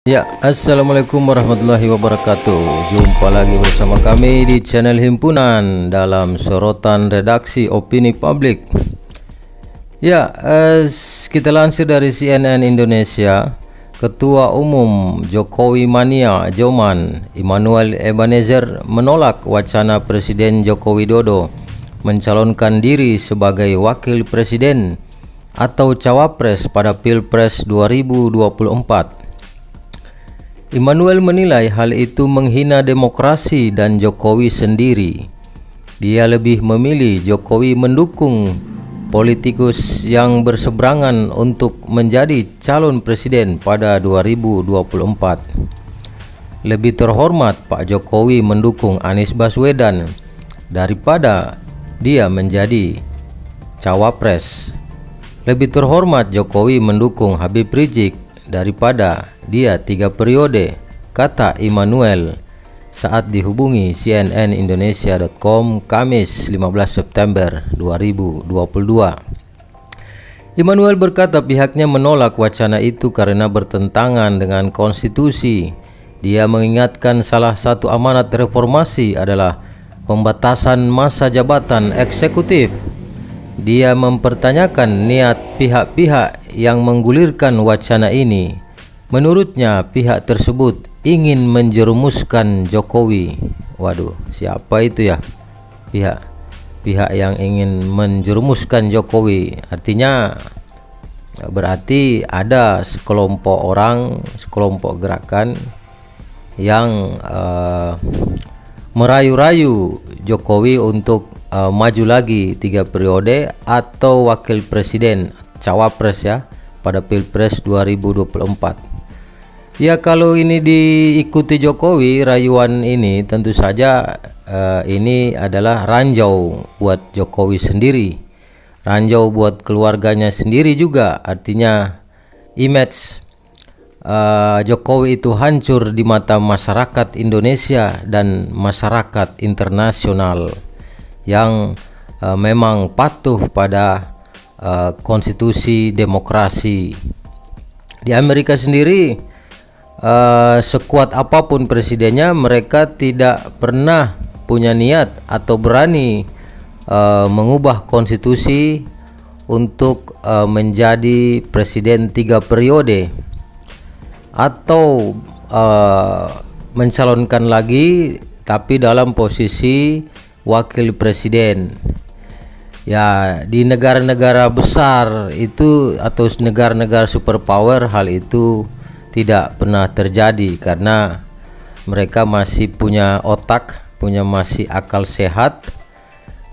Ya, assalamualaikum warahmatullahi wabarakatuh. Jumpa lagi bersama kami di channel Himpunan dalam sorotan redaksi opini publik. Ya, kita lansir dari CNN Indonesia. Ketua Umum Jokowi Mania Joman Immanuel Ebenezer menolak wacana Presiden Joko Widodo mencalonkan diri sebagai wakil presiden atau cawapres pada Pilpres 2024. Immanuel menilai hal itu menghina demokrasi dan Jokowi sendiri. Dia lebih memilih Jokowi mendukung politikus yang berseberangan untuk menjadi calon presiden pada 2024. Lebih terhormat Pak Jokowi mendukung Anies Baswedan daripada dia menjadi cawapres. Lebih terhormat Jokowi mendukung Habib Rizik daripada dia 3 periode, kata Immanuel saat dihubungi cnnindonesia.com Kamis 15 September 2022. Immanuel berkata pihaknya menolak wacana itu karena bertentangan dengan konstitusi. Dia mengingatkan salah satu amanat reformasi adalah pembatasan masa jabatan eksekutif. Dia mempertanyakan niat pihak-pihak yang menggulirkan wacana ini. Menurutnya pihak tersebut ingin menjerumuskan Jokowi. Waduh, siapa itu ya? Pihak yang ingin menjerumuskan Jokowi. Artinya berarti ada sekelompok orang, sekelompok gerakan yang merayu-rayu Jokowi untuk maju lagi 3 periode atau wakil presiden, cawapres ya, pada Pilpres 2024. Ya, kalau ini diikuti Jokowi, rayuan ini tentu saja ini adalah ranjau buat Jokowi sendiri, ranjau buat keluarganya sendiri juga. Artinya image Jokowi itu hancur di mata masyarakat Indonesia dan masyarakat internasional yang memang patuh pada konstitusi demokrasi. Di Amerika sendiri, sekuat apapun presidennya, mereka tidak pernah punya niat atau berani mengubah konstitusi untuk menjadi presiden 3 periode atau mencalonkan lagi tapi dalam posisi wakil presiden. Ya, di negara-negara besar itu atau negara-negara superpower, hal itu tidak pernah terjadi karena mereka masih punya otak, masih akal sehat,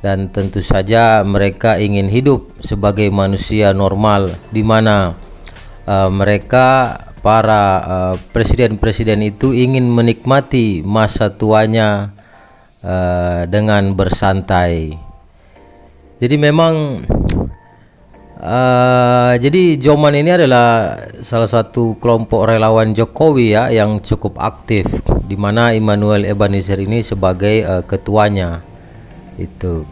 dan tentu saja mereka ingin hidup sebagai manusia normal di mana mereka para presiden-presiden itu ingin menikmati masa tuanya dengan bersantai. Jadi memang jadi Joman ini adalah salah satu kelompok relawan Jokowi ya yang cukup aktif, di mana Immanuel Ebenezer ini sebagai ketuanya itu.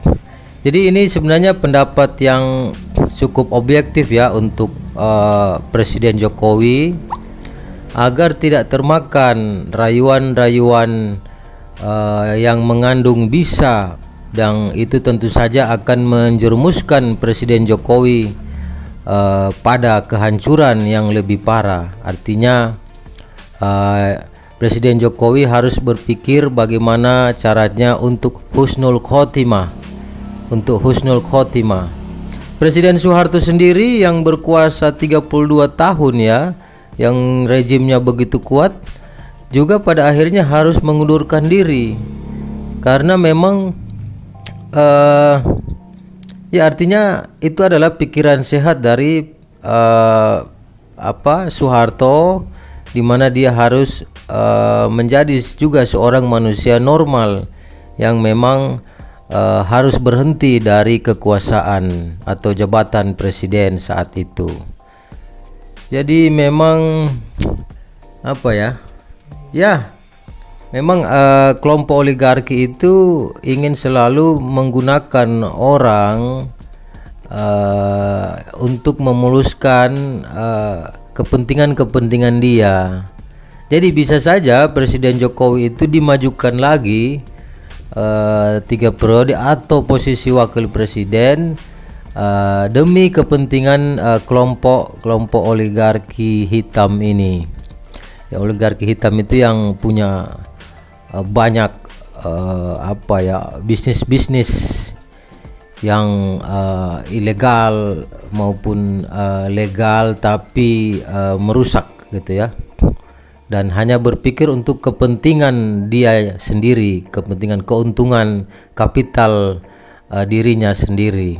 Jadi ini sebenarnya pendapat yang cukup objektif ya untuk Presiden Jokowi agar tidak termakan rayuan-rayuan yang mengandung bisa, dan itu tentu saja akan menjerumuskan Presiden Jokowi pada kehancuran yang lebih parah. Artinya Presiden Jokowi harus berpikir bagaimana caranya untuk husnul khotimah. Presiden Soeharto sendiri yang berkuasa 32 tahun ya, yang rejimnya begitu kuat, juga pada akhirnya harus mengundurkan diri karena memang ya artinya itu adalah pikiran sehat dari Soeharto, di mana dia harus menjadi juga seorang manusia normal yang memang harus berhenti dari kekuasaan atau jabatan presiden saat itu. Jadi memang memang kelompok oligarki itu ingin selalu menggunakan orang untuk memuluskan kepentingan-kepentingan dia. Jadi bisa saja Presiden Jokowi itu dimajukan lagi 3 periode atau posisi wakil presiden demi kepentingan kelompok oligarki hitam ini. Ya, oligarki hitam itu yang punya banyak bisnis-bisnis yang ilegal maupun legal tapi merusak gitu ya, dan hanya berpikir untuk kepentingan dia sendiri, kepentingan keuntungan kapital dirinya sendiri.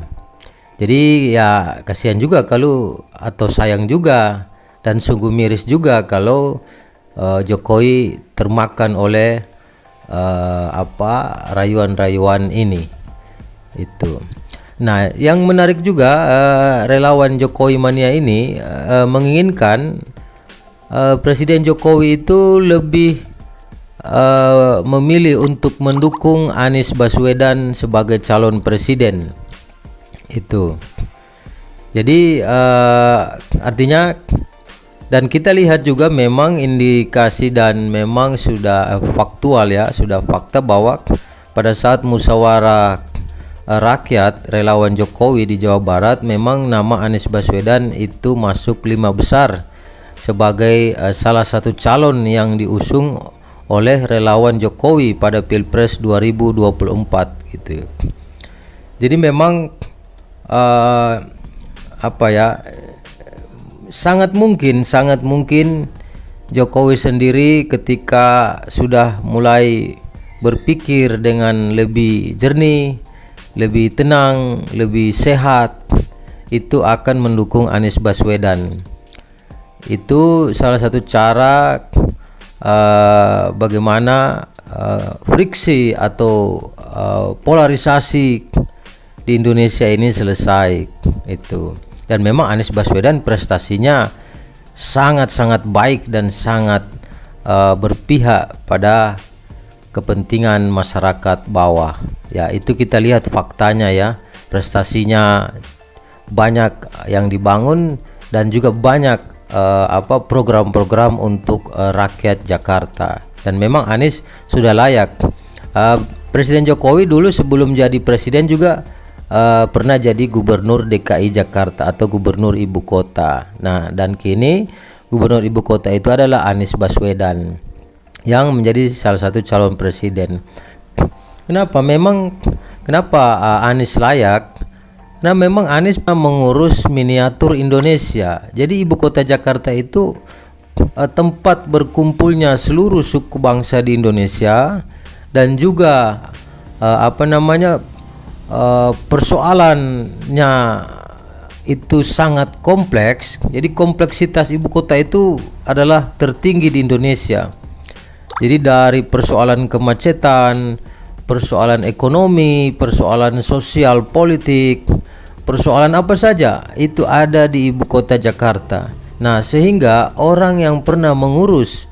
Jadi ya kasihan juga kalau, atau sayang juga dan sungguh miris juga kalau Jokowi termakan oleh rayuan-rayuan ini itu. Nah, yang menarik juga relawan Jokowi mania ini menginginkan Presiden Jokowi itu lebih memilih untuk mendukung Anies Baswedan sebagai calon presiden itu. Jadi artinya, dan kita lihat juga memang indikasi dan memang sudah faktual ya, sudah fakta bahwa pada saat musyawarah rakyat relawan Jokowi di Jawa Barat, memang nama Anies Baswedan itu masuk 5 besar sebagai salah satu calon yang diusung oleh relawan Jokowi pada Pilpres 2024 gitu. Jadi memang sangat mungkin Jokowi sendiri ketika sudah mulai berpikir dengan lebih jernih, lebih tenang, lebih sehat, itu akan mendukung Anies Baswedan. Itu salah satu cara bagaimana friksi atau polarisasi di Indonesia ini selesai itu. Dan memang Anies Baswedan prestasinya sangat-sangat baik dan sangat berpihak pada kepentingan masyarakat bawah. Ya, itu kita lihat faktanya ya. Prestasinya banyak yang dibangun dan juga banyak program-program untuk rakyat Jakarta. Dan memang Anies sudah layak. Presiden Jokowi dulu sebelum jadi presiden juga pernah jadi gubernur DKI Jakarta atau gubernur ibu kota. Nah, dan kini gubernur ibu kota itu adalah Anies Baswedan yang menjadi salah satu calon presiden. Kenapa Anies layak? Nah, memang Anies mengurus miniatur Indonesia. Jadi ibu kota Jakarta itu tempat berkumpulnya seluruh suku bangsa di Indonesia, dan juga persoalannya itu sangat kompleks. Jadi kompleksitas ibu kota itu adalah tertinggi di Indonesia. Jadi dari persoalan kemacetan, persoalan ekonomi, persoalan sosial politik, persoalan apa saja itu ada di ibu kota Jakarta. Nah, sehingga orang yang pernah mengurus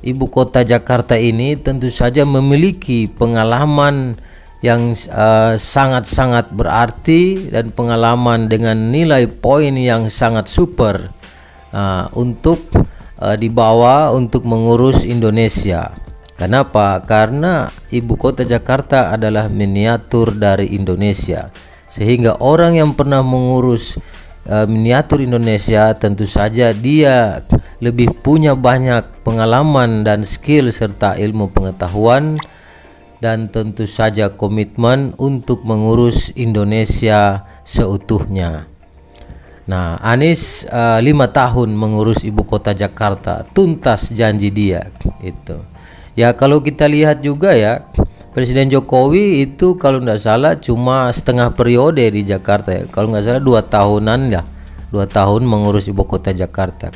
ibu kota Jakarta ini tentu saja memiliki pengalaman yang sangat-sangat berarti dan pengalaman dengan nilai poin yang sangat super untuk dibawa untuk mengurus Indonesia. Kenapa? Karena ibu kota Jakarta adalah miniatur dari Indonesia, sehingga orang yang pernah mengurus miniatur Indonesia tentu saja dia lebih punya banyak pengalaman dan skill serta ilmu pengetahuan, dan tentu saja komitmen untuk mengurus Indonesia seutuhnya. Nah, Anies 5 tahun mengurus ibu kota Jakarta, tuntas janji dia itu. Ya, kalau kita lihat juga ya, Presiden Jokowi itu kalau tidak salah cuma setengah periode di Jakarta ya. Kalau nggak salah 2 tahunan ya, 2 tahun mengurus ibu kota Jakarta.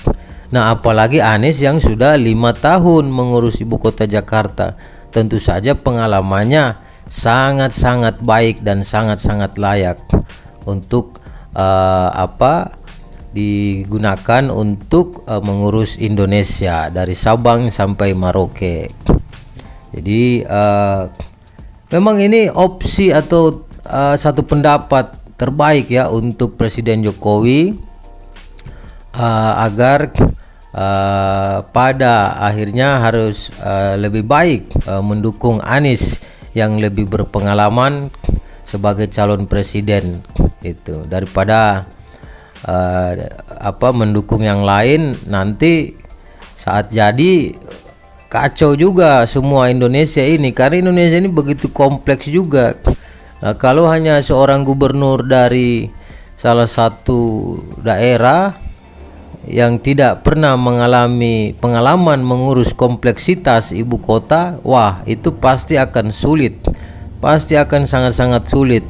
Nah, apalagi Anies yang sudah 5 tahun mengurus ibu kota Jakarta. Tentu saja pengalamannya sangat-sangat baik dan sangat-sangat layak untuk digunakan untuk mengurus Indonesia dari Sabang sampai Merauke. Jadi memang ini opsi atau satu pendapat terbaik ya untuk Presiden Jokowi agar pada akhirnya harus lebih baik mendukung Anies yang lebih berpengalaman sebagai calon presiden itu daripada mendukung yang lain. Nanti saat jadi kacau juga semua Indonesia ini, karena Indonesia ini begitu kompleks juga. Kalau hanya seorang gubernur dari salah satu daerah yang tidak pernah mengalami pengalaman mengurus kompleksitas ibu kota, wah itu pasti akan sulit, pasti akan sangat-sangat sulit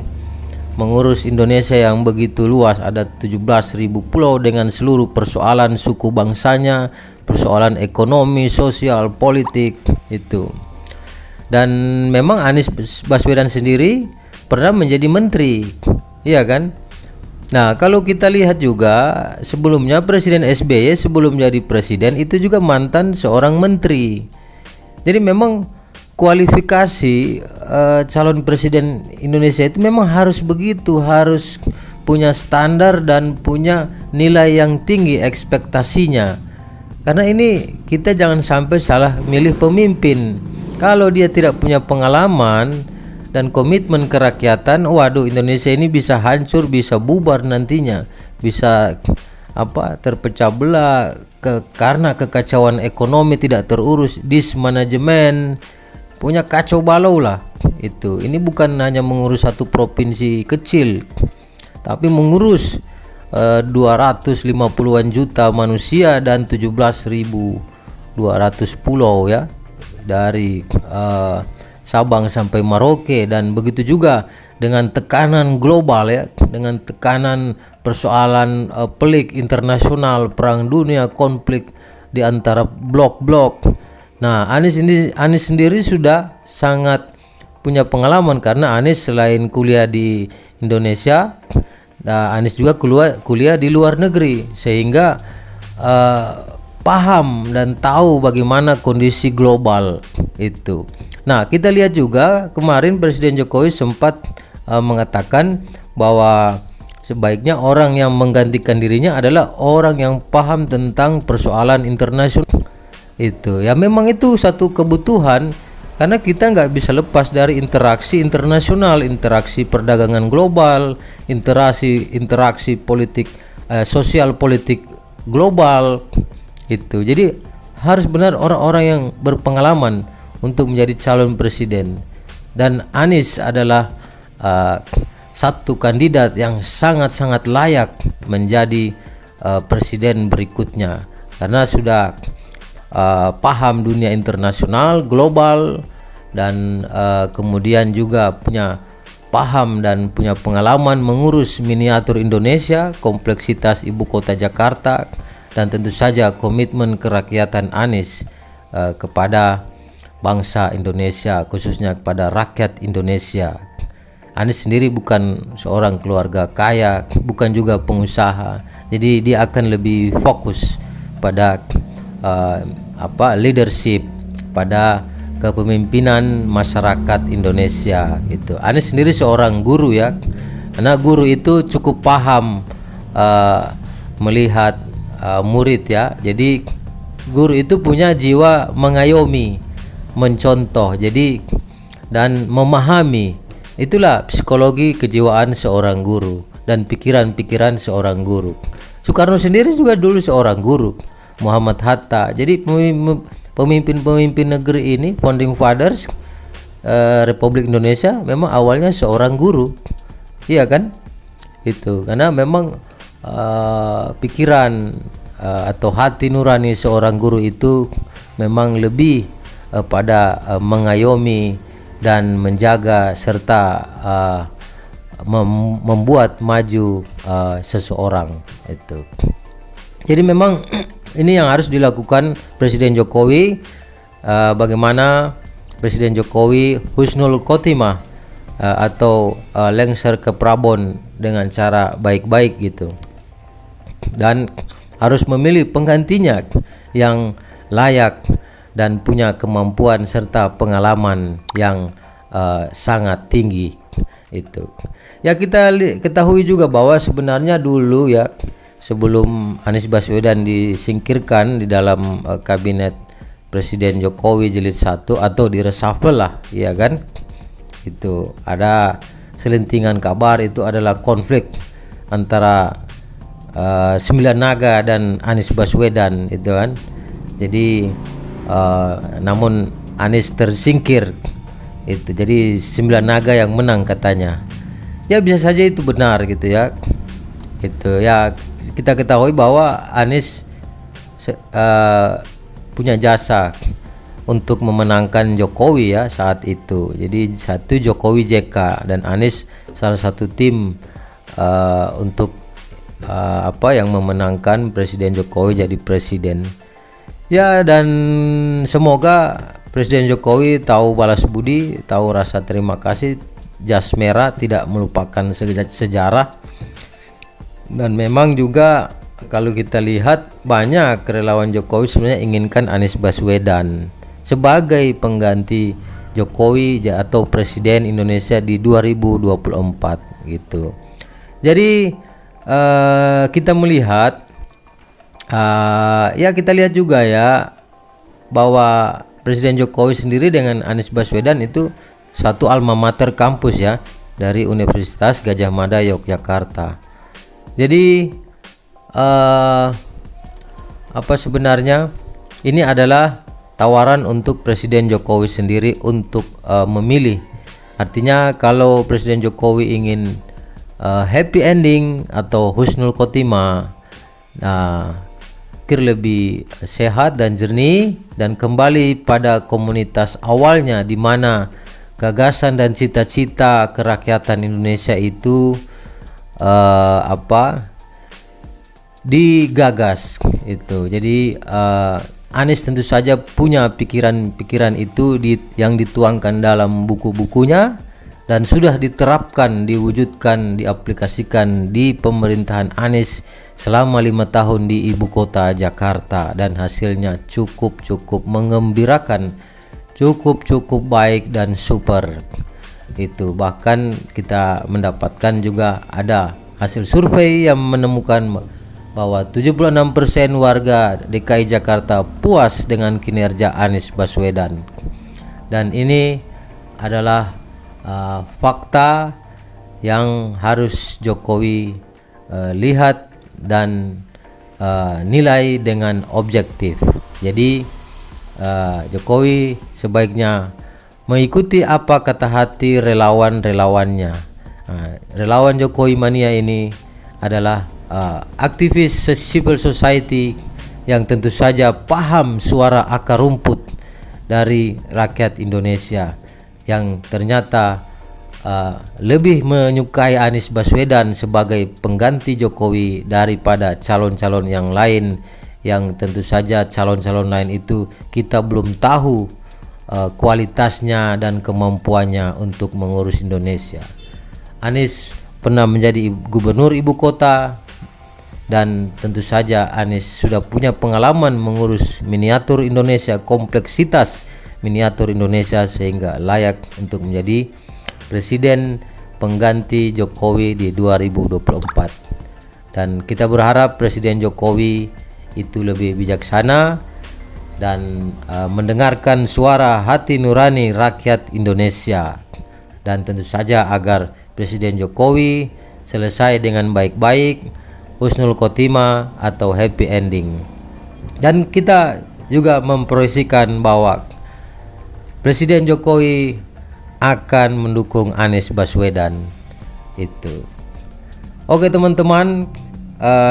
mengurus Indonesia yang begitu luas. Ada 17.000 pulau dengan seluruh persoalan suku bangsanya, persoalan ekonomi, sosial, politik itu. Dan memang Anies Baswedan sendiri pernah menjadi menteri, iya kan? Nah, kalau kita lihat juga sebelumnya Presiden SBY sebelum jadi presiden itu juga mantan seorang menteri. Jadi memang kualifikasi calon presiden Indonesia itu memang harus begitu, harus punya standar dan punya nilai yang tinggi ekspektasinya. Karena ini kita jangan sampai salah milih pemimpin. Kalau dia tidak punya pengalaman dan komitmen kerakyatan, waduh Indonesia ini bisa hancur, bisa bubar nantinya, bisa terpecah belah karena kekacauan ekonomi tidak terurus, dismanajemen, punya kacau balau lah itu. Ini bukan hanya mengurus satu provinsi kecil, tapi mengurus 250-an juta manusia dan 17.200 pulau ya, dari Sabang sampai Merauke. Dan begitu juga dengan tekanan global ya, dengan tekanan persoalan pelik internasional, perang dunia, konflik di antara blok-blok. Nah, Anies sendiri sudah sangat punya pengalaman, karena Anies selain kuliah di Indonesia, Anies juga kuliah di luar negeri, sehingga paham dan tahu bagaimana kondisi global itu. Nah, kita lihat juga kemarin Presiden Jokowi sempat mengatakan bahwa sebaiknya orang yang menggantikan dirinya adalah orang yang paham tentang persoalan internasional itu. Ya memang itu satu kebutuhan, karena kita nggak bisa lepas dari interaksi internasional, interaksi perdagangan global, interaksi politik, sosial politik global itu. Jadi harus benar orang-orang yang berpengalaman untuk menjadi calon presiden, dan Anies adalah satu kandidat yang sangat-sangat layak menjadi presiden berikutnya, karena sudah paham dunia internasional, global, dan kemudian juga punya paham dan punya pengalaman mengurus miniatur Indonesia, kompleksitas ibu kota Jakarta, dan tentu saja komitmen kerakyatan Anies kepada bangsa Indonesia, khususnya kepada rakyat Indonesia. Anies sendiri bukan seorang keluarga kaya, bukan juga pengusaha, jadi dia akan lebih fokus pada leadership, pada kepemimpinan masyarakat Indonesia itu. Anies sendiri seorang guru ya, karena guru itu cukup paham melihat murid ya. Jadi guru itu punya jiwa mengayomi, mencontoh, jadi dan memahami. Itulah psikologi kejiwaan seorang guru dan pikiran-pikiran seorang guru. Soekarno sendiri juga dulu seorang guru, Muhammad Hatta. Jadi pemimpin-pemimpin negeri ini, founding fathers Republik Indonesia, memang awalnya seorang guru, iya kan? Itu karena memang pikiran atau hati nurani seorang guru itu memang lebih pada mengayomi dan menjaga serta membuat maju seseorang itu. Jadi memang ini yang harus dilakukan Presiden Jokowi. Bagaimana Presiden Jokowi husnul khotimah atau lengser ke Prabon dengan cara baik-baik gitu, dan harus memilih penggantinya yang layak dan punya kemampuan serta pengalaman yang sangat tinggi itu. Ya kita ketahui juga bahwa sebenarnya dulu ya, sebelum Anies Baswedan disingkirkan di dalam kabinet Presiden Jokowi jilid 1 atau di reshuffle lah, ya kan? Itu ada selentingan kabar itu adalah konflik antara Sembilan Naga dan Anies Baswedan itu kan. Jadi namun Anies tersingkir itu, jadi Sembilan Naga yang menang katanya. Ya bisa saja itu benar gitu ya. Itu ya, kita ketahui bahwa Anies punya jasa untuk memenangkan Jokowi ya saat itu. Jadi satu Jokowi JK dan Anies salah satu tim untuk yang memenangkan Presiden Jokowi jadi presiden. Ya, dan semoga Presiden Jokowi tahu balas budi, tahu rasa terima kasih, jas merah, tidak melupakan sejarah. Dan memang juga kalau kita lihat banyak relawan Jokowi sebenarnya inginkan Anies Baswedan sebagai pengganti Jokowi atau Presiden Indonesia di 2024 gitu. Jadi kita melihat kita lihat juga ya bahwa Presiden Jokowi sendiri dengan Anies Baswedan itu satu alma mater kampus ya, dari Universitas Gadjah Mada Yogyakarta. Jadi sebenarnya ini adalah tawaran untuk Presiden Jokowi sendiri untuk memilih. Artinya kalau Presiden Jokowi ingin happy ending atau husnul khotimah, lebih sehat dan jernih dan kembali pada komunitas awalnya, di mana gagasan dan cita-cita kerakyatan Indonesia itu digagas itu. Jadi Anies tentu saja punya pikiran-pikiran itu yang dituangkan dalam buku-bukunya dan sudah diterapkan, diwujudkan, diaplikasikan di pemerintahan Anies selama 5 tahun di ibu kota Jakarta, dan hasilnya cukup mengembirakan, cukup baik dan super. Itu bahkan kita mendapatkan juga ada hasil survei yang menemukan bahwa 76% warga DKI Jakarta puas dengan kinerja Anies Baswedan. Dan ini adalah fakta yang harus Jokowi lihat dan nilai dengan objektif. Jadi Jokowi sebaiknya mengikuti apa kata hati relawan-relawannya. Relawan Jokowi Mania ini adalah aktivis civil society yang tentu saja paham suara akar rumput dari rakyat Indonesia, yang ternyata lebih menyukai Anies Baswedan sebagai pengganti Jokowi daripada calon-calon yang lain, yang tentu saja calon-calon lain itu kita belum tahu kualitasnya dan kemampuannya untuk mengurus Indonesia. Anies pernah menjadi gubernur ibu kota, dan tentu saja Anies sudah punya pengalaman mengurus miniatur Indonesia, kompleksitas miniatur Indonesia, sehingga layak untuk menjadi presiden pengganti Jokowi di 2024. Dan kita berharap Presiden Jokowi itu lebih bijaksana dan mendengarkan suara hati nurani rakyat Indonesia, dan tentu saja agar Presiden Jokowi selesai dengan baik-baik, husnul khotimah atau happy ending. Dan kita juga memproyeksikan bahwa Presiden Jokowi akan mendukung Anies Baswedan itu. Oke teman-teman,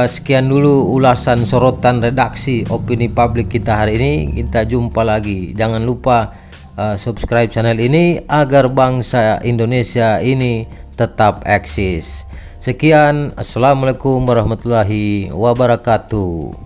sekian dulu ulasan sorotan redaksi opini publik kita hari ini. Kita jumpa lagi. Jangan lupa subscribe channel ini agar bangsa Indonesia ini tetap eksis. Sekian, assalamualaikum warahmatullahi wabarakatuh.